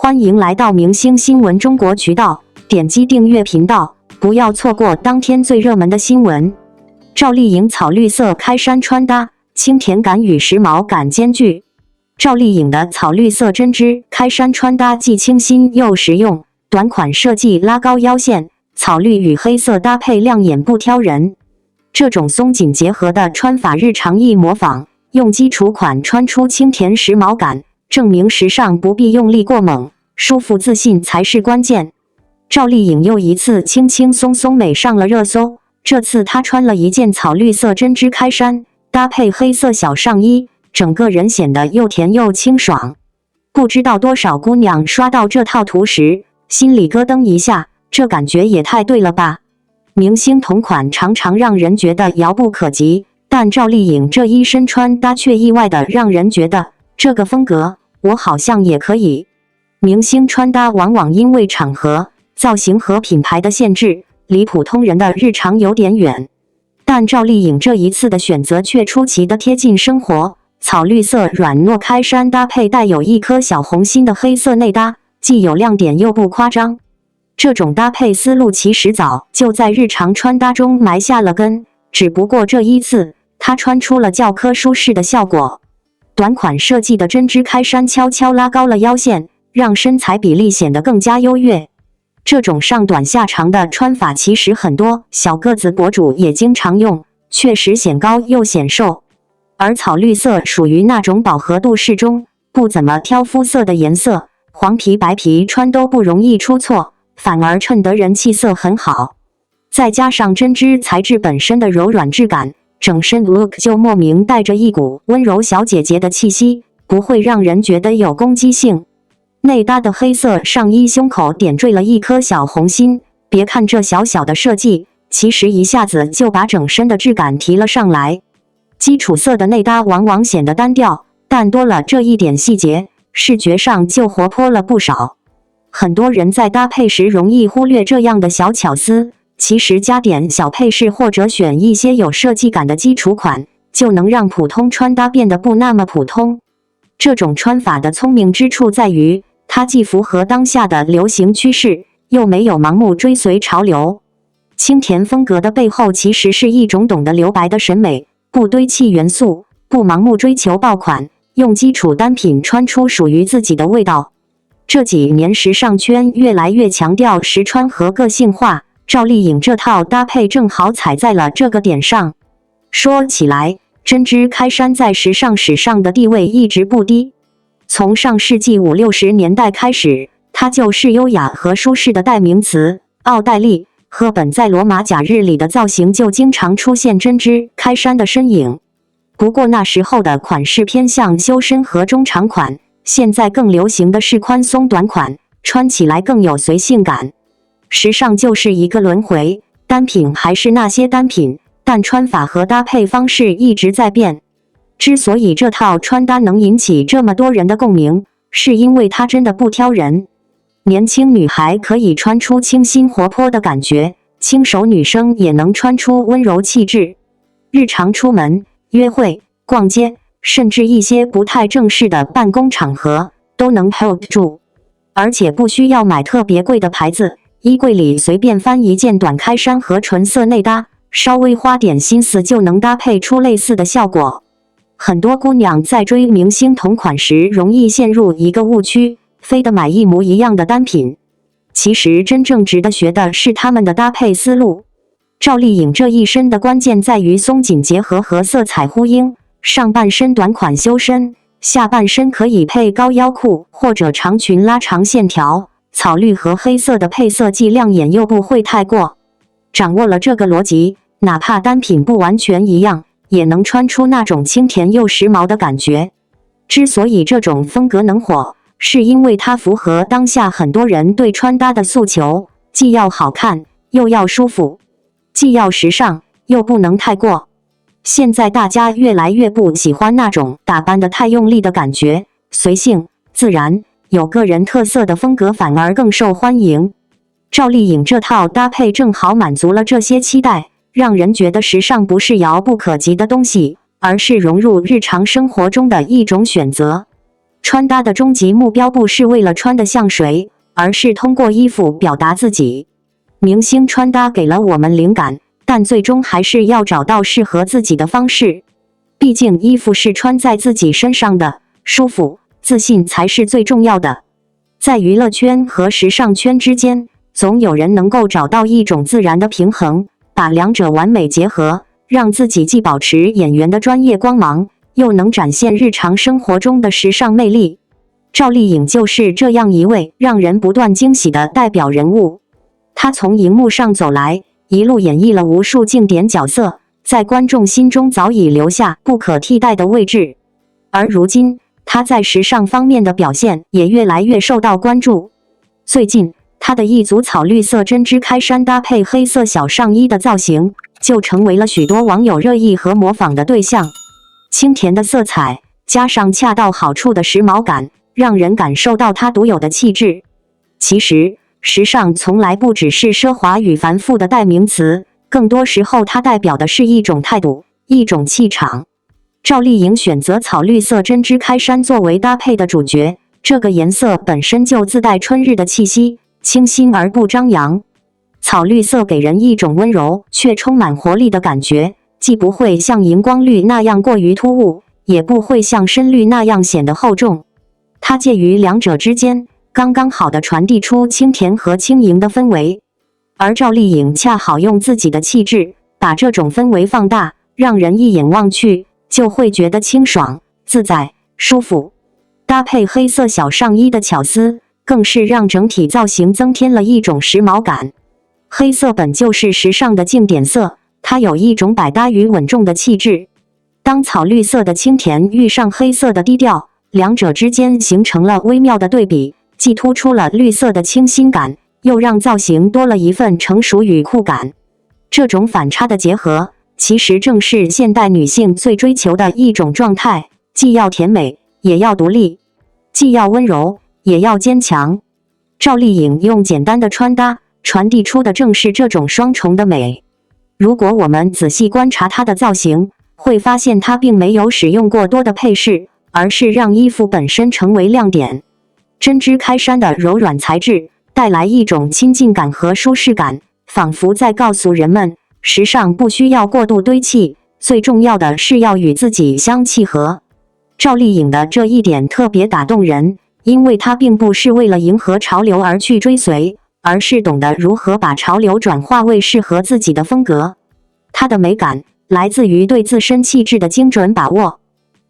欢迎来到明星新闻中国渠道，点击订阅频道，不要错过当天最热门的新闻。赵丽颖草绿色开衫穿搭，轻甜感与时髦感兼具。赵丽颖的草绿色针织开衫穿搭既清新又实用，短款设计拉高腰线，草绿与黑色搭配亮眼不挑人。这种松紧结合的穿法日常易模仿，用基础款穿出轻甜时髦感，证明时尚不必用力过猛，舒服自信才是关键。赵丽颖又一次轻轻松松美上了热搜，这次她穿了一件草绿色针织开衫，搭配黑色小上衣，整个人显得又甜又清爽。不知道多少姑娘刷到这套图时，心里咯噔一下，这感觉也太对了吧。明星同款常常让人觉得遥不可及，但赵丽颖这一身穿搭却意外的让人觉得，这个风格我好像也可以。明星穿搭往往因为场合、造型和品牌的限制，离普通人的日常有点远。但赵丽颖这一次的选择却出奇的贴近生活，草绿色软糯开衫搭配带有一颗小红心的黑色内搭，既有亮点又不夸张。这种搭配思路其实早就在日常穿搭中埋下了根，只不过这一次她穿出了教科舒适的效果。短款设计的针织开衫悄悄拉高了腰线，让身材比例显得更加优越。这种上短下长的穿法其实很多小个子博主也经常用，确实显高又显瘦。而草绿色属于那种饱和度适中，不怎么挑肤色的颜色，黄皮白皮穿都不容易出错，反而衬得人气色很好。再加上针织材质本身的柔软质感，整身 look 就莫名带着一股温柔小姐姐的气息，不会让人觉得有攻击性。内搭的黑色上衣胸口点缀了一颗小红心，别看这小小的设计，其实一下子就把整身的质感提了上来。基础色的内搭往往显得单调，但多了这一点细节，视觉上就活泼了不少。很多人在搭配时容易忽略这样的小巧思，其实加点小配饰或者选一些有设计感的基础款，就能让普通穿搭变得不那么普通。这种穿法的聪明之处在于，它既符合当下的流行趋势，又没有盲目追随潮流。轻甜风格的背后其实是一种懂得留白的审美，不堆砌元素，不盲目追求爆款，用基础单品穿出属于自己的味道。这几年时尚圈越来越强调实穿和个性化，赵丽颖这套搭配正好踩在了这个点上。说起来，针织开衫在时尚史上的地位一直不低。从上世纪50-60年代开始，它就是优雅和舒适的代名词。奥黛丽·赫本在罗马假日里的造型就经常出现针织开衫的身影。不过那时候的款式偏向修身和中长款，现在更流行的是宽松短款，穿起来更有随性感。时尚就是一个轮回，单品还是那些单品，但穿法和搭配方式一直在变。之所以这套穿搭能引起这么多人的共鸣，是因为它真的不挑人。年轻女孩可以穿出清新活泼的感觉，轻熟女生也能穿出温柔气质。日常出门、约会、逛街，甚至一些不太正式的办公场合，都能 hold 住。而且不需要买特别贵的牌子，衣柜里随便翻一件短开衫和纯色内搭，稍微花点心思就能搭配出类似的效果。很多姑娘在追明星同款时，容易陷入一个误区，非得买一模一样的单品。其实真正值得学的是他们的搭配思路。赵丽颖这一身的关键在于松紧结合和色彩呼应，上半身短款修身，下半身可以配高腰裤或者长裙拉长线条，草绿和黑色的配色既亮眼又不会太过。掌握了这个逻辑，哪怕单品不完全一样，也能穿出那种清甜又时髦的感觉。之所以这种风格能火，是因为它符合当下很多人对穿搭的诉求，既要好看，又要舒服，既要时尚，又不能太过。现在大家越来越不喜欢那种打扮得太用力的感觉，随性、自然、有个人特色的风格反而更受欢迎。赵丽颖这套搭配正好满足了这些期待，让人觉得时尚不是遥不可及的东西，而是融入日常生活中的一种选择。穿搭的终极目标不是为了穿得像谁，而是通过衣服表达自己。明星穿搭给了我们灵感，但最终还是要找到适合自己的方式。毕竟衣服是穿在自己身上的，舒服、自信才是最重要的。在娱乐圈和时尚圈之间，总有人能够找到一种自然的平衡，把两者完美结合，让自己既保持演员的专业光芒，又能展现日常生活中的时尚魅力。赵丽颖就是这样一位让人不断惊喜的代表人物。她从荧幕上走来，一路演绎了无数经典角色，在观众心中早已留下不可替代的位置。而如今，她在时尚方面的表现也越来越受到关注。最近，她的一组草绿色针织开衫搭配黑色小上衣的造型，就成为了许多网友热议和模仿的对象。清甜的色彩加上恰到好处的时髦感，让人感受到她独有的气质。其实，时尚从来不只是奢华与繁复的代名词，更多时候它代表的是一种态度，一种气场。赵丽颖选择草绿色针织开衫作为搭配的主角，这个颜色本身就自带春日的气息，清新而不张扬。草绿色给人一种温柔却充满活力的感觉，既不会像荧光绿那样过于突兀，也不会像深绿那样显得厚重。它介于两者之间，刚刚好地传递出清甜和轻盈的氛围。而赵丽颖恰好用自己的气质，把这种氛围放大，让人一眼望去就会觉得清爽、自在、舒服。搭配黑色小上衣的巧思，更是让整体造型增添了一种时髦感。黑色本就是时尚的经典色，它有一种百搭与稳重的气质。当草绿色的清甜遇上黑色的低调，两者之间形成了微妙的对比，既突出了绿色的清新感，又让造型多了一份成熟与酷感。这种反差的结合，其实正是现代女性最追求的一种状态，既要甜美，也要独立；既要温柔，也要坚强。赵丽颖用简单的穿搭，传递出的正是这种双重的美。如果我们仔细观察她的造型，会发现她并没有使用过多的配饰，而是让衣服本身成为亮点。针织开衫的柔软材质带来一种亲近感和舒适感，仿佛在告诉人们，时尚不需要过度堆砌，最重要的是要与自己相契合。赵丽颖的这一点特别打动人，因为她并不是为了迎合潮流而去追随，而是懂得如何把潮流转化为适合自己的风格。她的美感来自于对自身气质的精准把握。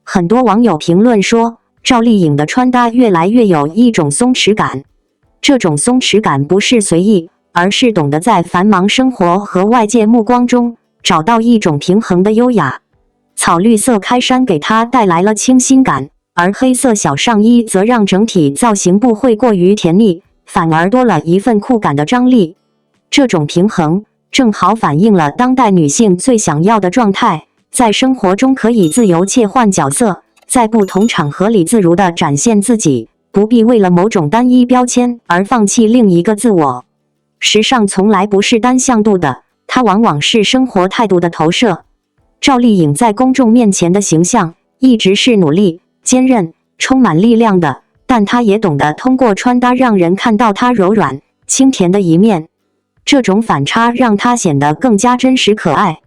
很多网友评论说，赵丽颖的穿搭越来越有一种松弛感。这种松弛感不是随意，而是懂得在繁忙生活和外界目光中找到一种平衡的优雅。草绿色开衫给她带来了清新感，而黑色小上衣则让整体造型不会过于甜腻，反而多了一份酷感的张力。这种平衡正好反映了当代女性最想要的状态，在生活中可以自由切换角色，在不同场合里自如地展现自己，不必为了某种单一标签而放弃另一个自我。时尚从来不是单向度的，它往往是生活态度的投射。赵丽颖在公众面前的形象一直是努力、坚韧、充满力量的，但她也懂得通过穿搭让人看到她柔软、清甜的一面。这种反差让她显得更加真实可爱。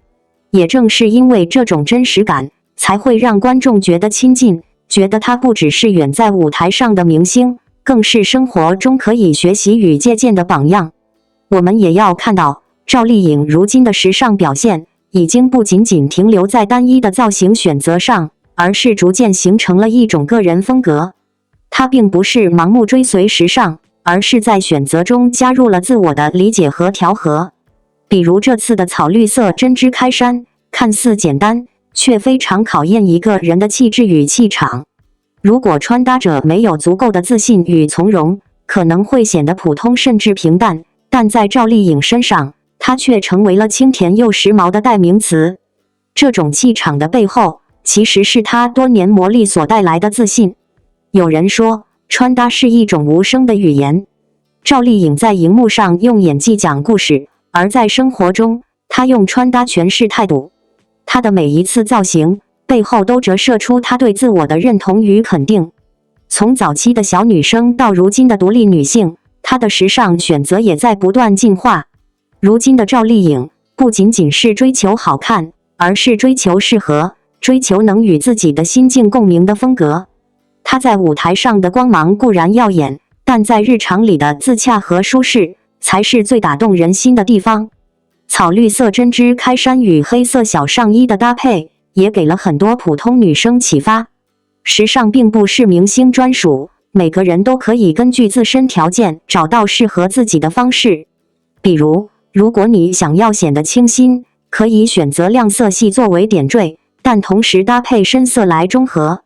也正是因为这种真实感，才会让观众觉得亲近，觉得她不只是远在舞台上的明星，更是生活中可以学习与借鉴的榜样。我们也要看到，赵丽颖如今的时尚表现已经不仅仅停留在单一的造型选择上，而是逐渐形成了一种个人风格。她并不是盲目追随时尚，而是在选择中加入了自我的理解和调和。比如这次的草绿色针织开衫，看似简单，却非常考验一个人的气质与气场。如果穿搭者没有足够的自信与从容，可能会显得普通甚至平淡，但在赵丽颖身上，她却成为了清甜又时髦的代名词。这种气场的背后，其实是她多年磨砺所带来的自信。有人说，穿搭是一种无声的语言。赵丽颖在荧幕上用演技讲故事，而在生活中，她用穿搭诠释态度。她的每一次造型背后都折射出她对自我的认同与肯定。从早期的小女生到如今的独立女性，她的时尚选择也在不断进化。如今的赵丽颖不仅仅是追求好看，而是追求适合，追求能与自己的心境共鸣的风格。她在舞台上的光芒固然耀眼，但在日常里的自洽和舒适，才是最打动人心的地方。草绿色针织开衫与黑色小上衣的搭配，也给了很多普通女生启发。时尚并不是明星专属，每个人都可以根据自身条件找到适合自己的方式。比如，如果你想要显得清新，可以选择亮色系作为点缀，但同时搭配深色来中和。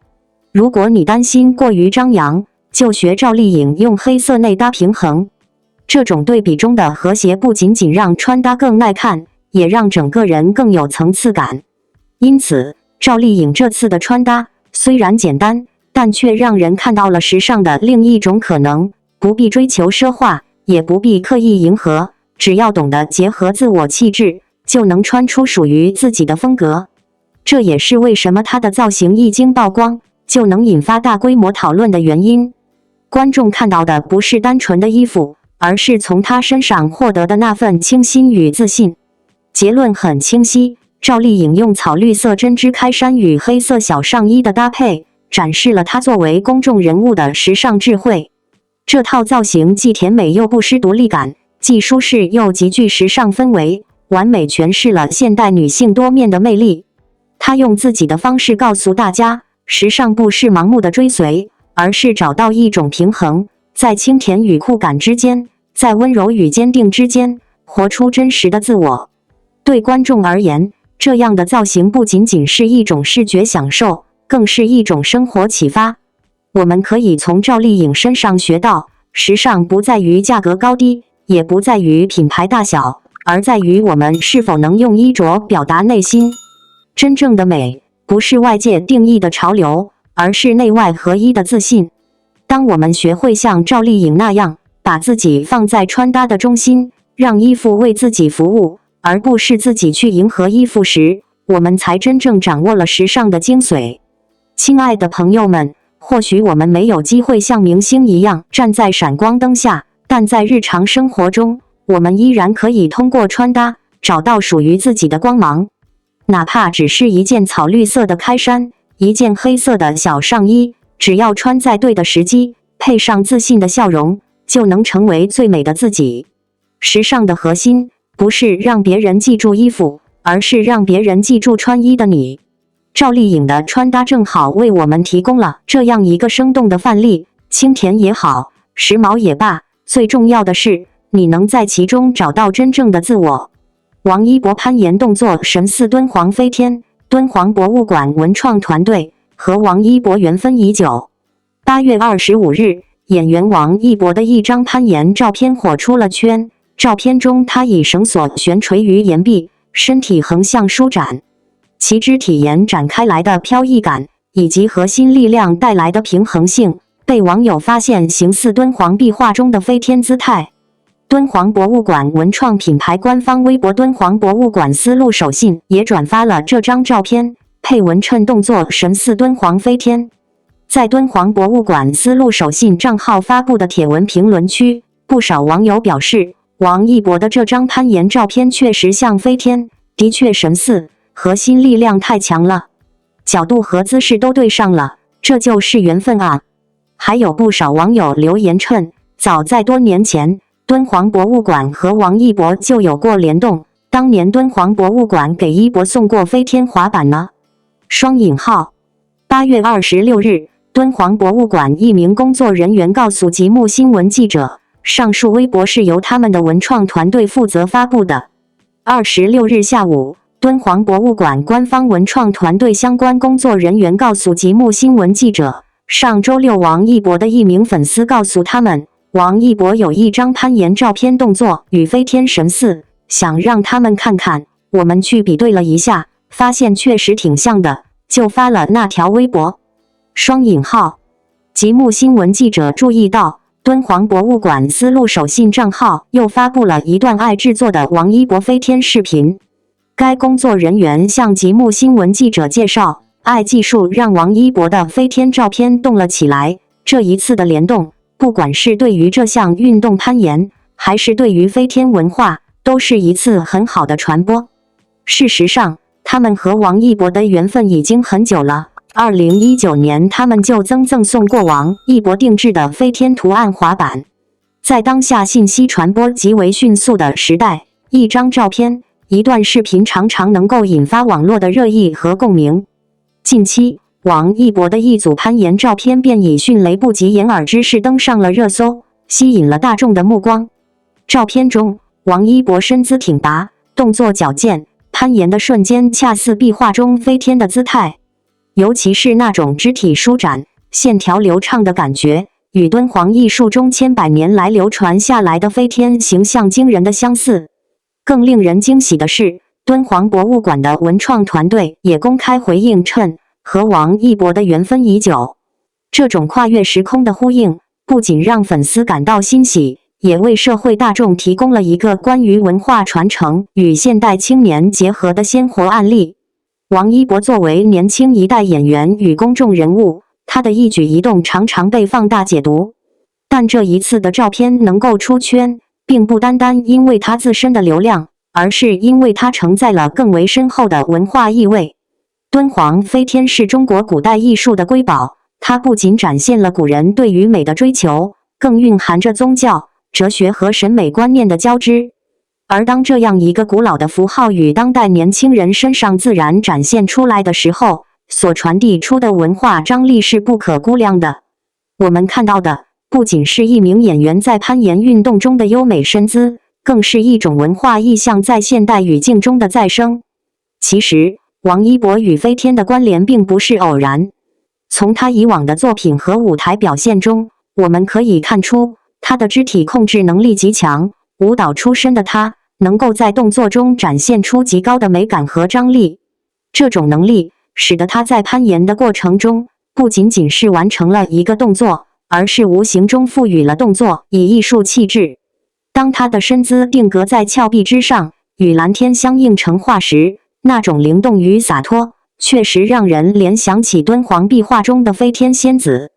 如果你担心过于张扬，就学赵丽颖用黑色内搭平衡。这种对比中的和谐不仅仅让穿搭更耐看，也让整个人更有层次感。因此，赵丽颖这次的穿搭虽然简单，但却让人看到了时尚的另一种可能。不必追求奢华，也不必刻意迎合，只要懂得结合自我气质，就能穿出属于自己的风格。这也是为什么她的造型一经曝光，就能引发大规模讨论的原因。观众看到的不是单纯的衣服，而是从她身上获得的那份清新与自信。结论很清晰，赵丽颖用草绿色针织开衫与黑色小上衣的搭配，展示了她作为公众人物的时尚智慧。这套造型既甜美又不失独立感，既舒适又极具时尚氛围，完美诠释了现代女性多面的魅力。她用自己的方式告诉大家，时尚不是盲目的追随，而是找到一种平衡，在清甜与酷感之间，在温柔与坚定之间，活出真实的自我。对观众而言，这样的造型不仅仅是一种视觉享受，更是一种生活启发。我们可以从赵丽颖身上学到，时尚不在于价格高低，也不在于品牌大小，而在于我们是否能用衣着表达内心。真正的美，不是外界定义的潮流，而是内外合一的自信。当我们学会像赵丽颖那样，把自己放在穿搭的中心，让衣服为自己服务，而不是自己去迎合衣服时，我们才真正掌握了时尚的精髓。亲爱的朋友们，或许我们没有机会像明星一样站在闪光灯下，但在日常生活中，我们依然可以通过穿搭找到属于自己的光芒。哪怕只是一件草绿色的开衫，一件黑色的小上衣，只要穿在对的时机，配上自信的笑容，就能成为最美的自己。时尚的核心不是让别人记住衣服，而是让别人记住穿衣的你。赵丽颖的穿搭正好为我们提供了这样一个生动的范例，清甜也好，时髦也罢，最重要的是，你能在其中找到真正的自我。王一博攀岩动作神似敦煌飞天，敦煌博物馆文创团队和王一博缘分已久。8月25日，演员王一博的一张攀岩照片火出了圈。照片中，他以绳索悬垂于岩壁，身体横向舒展，其肢体延展开来的飘逸感，以及核心力量带来的平衡性，被网友发现形似敦煌壁画中的飞天姿态。敦煌博物馆文创品牌官方微博敦煌博物馆丝路手信也转发了这张照片，配文称动作神似敦煌飞天。在敦煌博物馆丝路手信账号发布的帖文评论区，不少网友表示，王一博的这张攀岩照片确实像飞天，的确神似，核心力量太强了，角度和姿势都对上了，这就是缘分啊！还有不少网友留言称，早在多年前，敦煌博物馆和王一博就有过联动，当年敦煌博物馆给一博送过飞天滑板呢。双引号。8月26日，敦煌博物馆一名工作人员告诉极目新闻记者，上述微博是由他们的文创团队负责发布的。26日下午，敦煌博物馆官方文创团队相关工作人员告诉极目新闻记者，上周六王一博的一名粉丝告诉他们，王一博有一张攀岩照片动作与飞天神似，想让他们看看，我们去比对了一下，发现确实挺像的，就发了那条微博。双引号。极目新闻记者注意到，敦煌博物馆丝路手信账号又发布了一段爱制作的王一博飞天视频。该工作人员向极目新闻记者介绍，爱技术让王一博的飞天照片动了起来，这一次的联动，不管是对于这项运动攀岩，还是对于飞天文化，都是一次很好的传播。事实上，他们和王一博的缘分已经很久了。2019年，他们就赠送过王一博定制的飞天图案滑板。在当下信息传播极为迅速的时代，一张照片、一段视频常常能够引发网络的热议和共鸣。近期，王一博的一组攀岩照片便以迅雷不及掩耳之势登上了热搜，吸引了大众的目光。照片中，王一博身姿挺拔，动作矫健，攀岩的瞬间恰似壁画中飞天的姿态。尤其是那种肢体舒展、线条流畅的感觉，与敦煌艺术中千百年来流传下来的飞天形象惊人的相似。更令人惊喜的是，敦煌博物馆的文创团队也公开回应称，和王一博的缘分已久。这种跨越时空的呼应，不仅让粉丝感到欣喜，也为社会大众提供了一个关于文化传承与现代青年结合的鲜活案例。王一博作为年轻一代演员与公众人物，他的一举一动常常被放大解读。但这一次的照片能够出圈，并不单单因为他自身的流量，而是因为它承载了更为深厚的文化意味。敦煌飞天是中国古代艺术的瑰宝，它不仅展现了古人对于美的追求，更蕴含着宗教、哲学和审美观念的交织。而当这样一个古老的符号与当代年轻人身上自然展现出来的时候，所传递出的文化张力是不可估量的。我们看到的不仅是一名演员在攀岩运动中的优美身姿，更是一种文化意象在现代语境中的再生。其实，王一博与飞天的关联并不是偶然。从他以往的作品和舞台表现中，我们可以看出他的肢体控制能力极强。舞蹈出身的他，能够在动作中展现出极高的美感和张力。这种能力使得他在攀岩的过程中，不仅仅是完成了一个动作，而是无形中赋予了动作以艺术气质。当他的身姿定格在峭壁之上，与蓝天相映成画时，那种灵动与洒脱，确实让人联想起敦煌壁画中的飞天仙子。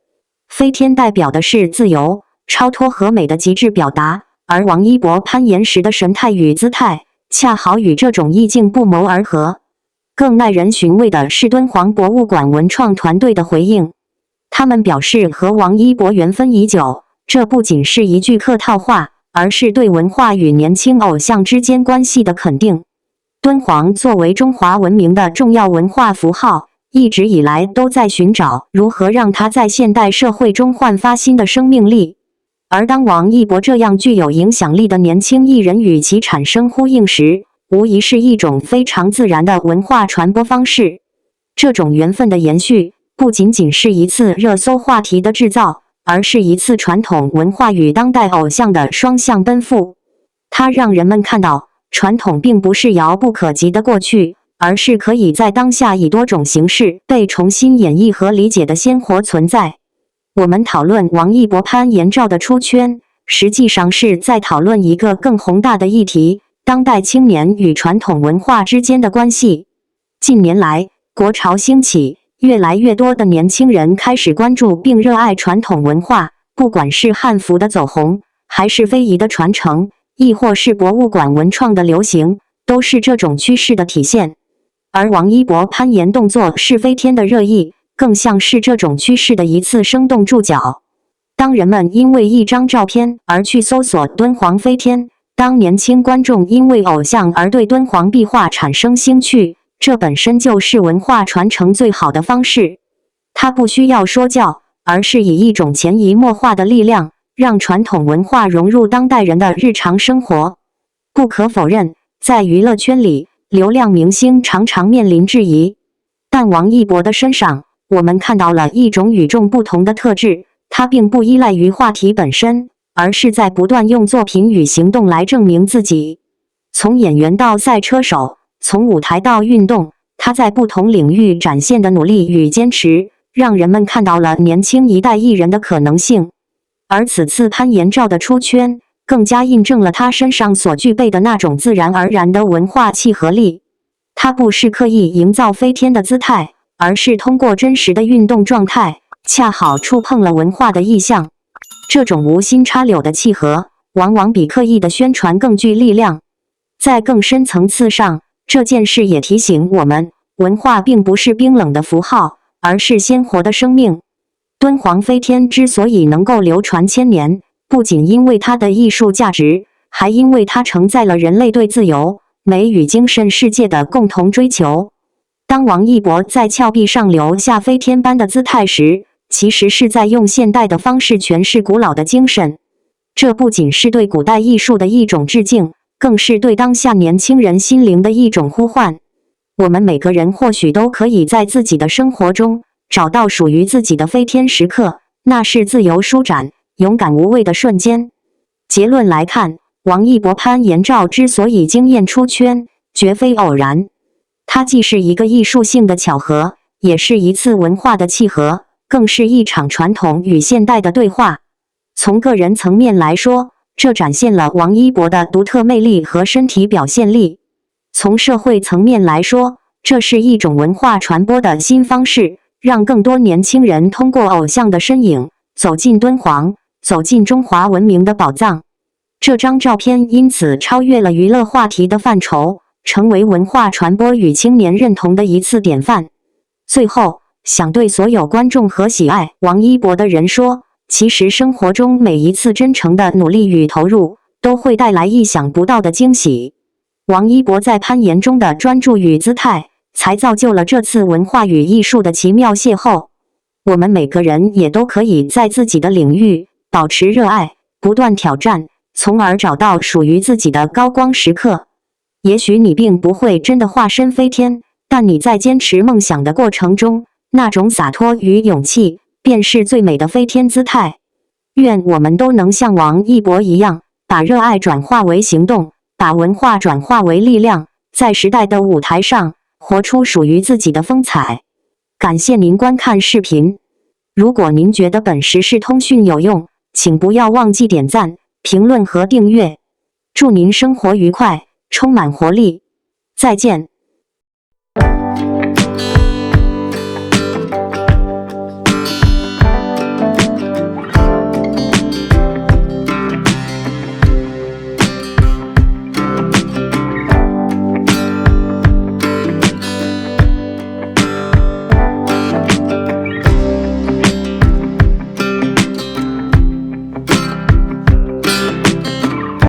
飞天代表的是自由、超脱和美的极致表达，而王一博攀岩时的神态与姿态，恰好与这种意境不谋而合。更耐人寻味的是敦煌博物馆文创团队的回应，他们表示和王一博缘分已久，这不仅是一句客套话，而是对文化与年轻偶像之间关系的肯定。敦煌作为中华文明的重要文化符号，一直以来都在寻找如何让它在现代社会中焕发新的生命力。而当王一博这样具有影响力的年轻艺人与其产生呼应时，无疑是一种非常自然的文化传播方式。这种缘分的延续，不仅仅是一次热搜话题的制造，而是一次传统文化与当代偶像的双向奔赴。它让人们看到，传统并不是遥不可及的过去，而是可以在当下以多种形式被重新演绎和理解的鲜活存在。我们讨论王一博攀岩照的出圈，实际上是在讨论一个更宏大的议题：当代青年与传统文化之间的关系。近年来，国潮兴起，越来越多的年轻人开始关注并热爱传统文化，不管是汉服的走红，还是非遗的传承，亦或是博物馆文创的流行，都是这种趋势的体现。而王一博攀岩动作是飞天的热议，更像是这种趋势的一次生动注脚。当人们因为一张照片而去搜索敦煌飞天，当年轻观众因为偶像而对敦煌壁画产生兴趣，这本身就是文化传承最好的方式。它不需要说教，而是以一种潜移默化的力量，让传统文化融入当代人的日常生活。不可否认，在娱乐圈里，流量明星常常面临质疑，但王一博的身上，我们看到了一种与众不同的特质。他并不依赖于话题本身，而是在不断用作品与行动来证明自己。从演员到赛车手，从舞台到运动，他在不同领域展现的努力与坚持，让人们看到了年轻一代艺人的可能性。而此次攀岩照的出圈，更加印证了他身上所具备的那种自然而然的文化契合力。他不是刻意营造飞天的姿态，而是通过真实的运动状态，恰好触碰了文化的意象。这种无心插柳的契合，往往比刻意的宣传更具力量。在更深层次上，这件事也提醒我们，文化并不是冰冷的符号，而是鲜活的生命。敦煌飞天之所以能够流传千年，不仅因为它的艺术价值，还因为它承载了人类对自由、美与精神世界的共同追求。当王一博在峭壁上留下飞天般的姿态时，其实是在用现代的方式诠释古老的精神。这不仅是对古代艺术的一种致敬，更是对当下年轻人心灵的一种呼唤。我们每个人或许都可以在自己的生活中找到属于自己的飞天时刻，那是自由舒展、勇敢无畏的瞬间。结论来看，王一博攀岩照之所以惊艳出圈，绝非偶然。它既是一个艺术性的巧合，也是一次文化的契合，更是一场传统与现代的对话。从个人层面来说，这展现了王一博的独特魅力和身体表现力；从社会层面来说，这是一种文化传播的新方式，让更多年轻人通过偶像的身影，走进敦煌，走进中华文明的宝藏。这张照片因此超越了娱乐话题的范畴，成为文化传播与青年认同的一次典范。最后，想对所有观众和喜爱王一博的人说，其实生活中每一次真诚的努力与投入，都会带来意想不到的惊喜。王一博在攀岩中的专注与姿态，才造就了这次文化与艺术的奇妙邂逅。我们每个人也都可以在自己的领域保持热爱，不断挑战，从而找到属于自己的高光时刻。也许你并不会真的化身飞天，但你在坚持梦想的过程中，那种洒脱与勇气，便是最美的飞天姿态。愿我们都能像王一博一样，把热爱转化为行动，把文化转化为力量，在时代的舞台上，活出属于自己的风采。感谢您观看视频。如果您觉得本时事通讯有用，请不要忘记点赞、评论和订阅。祝您生活愉快，充满活力。再见。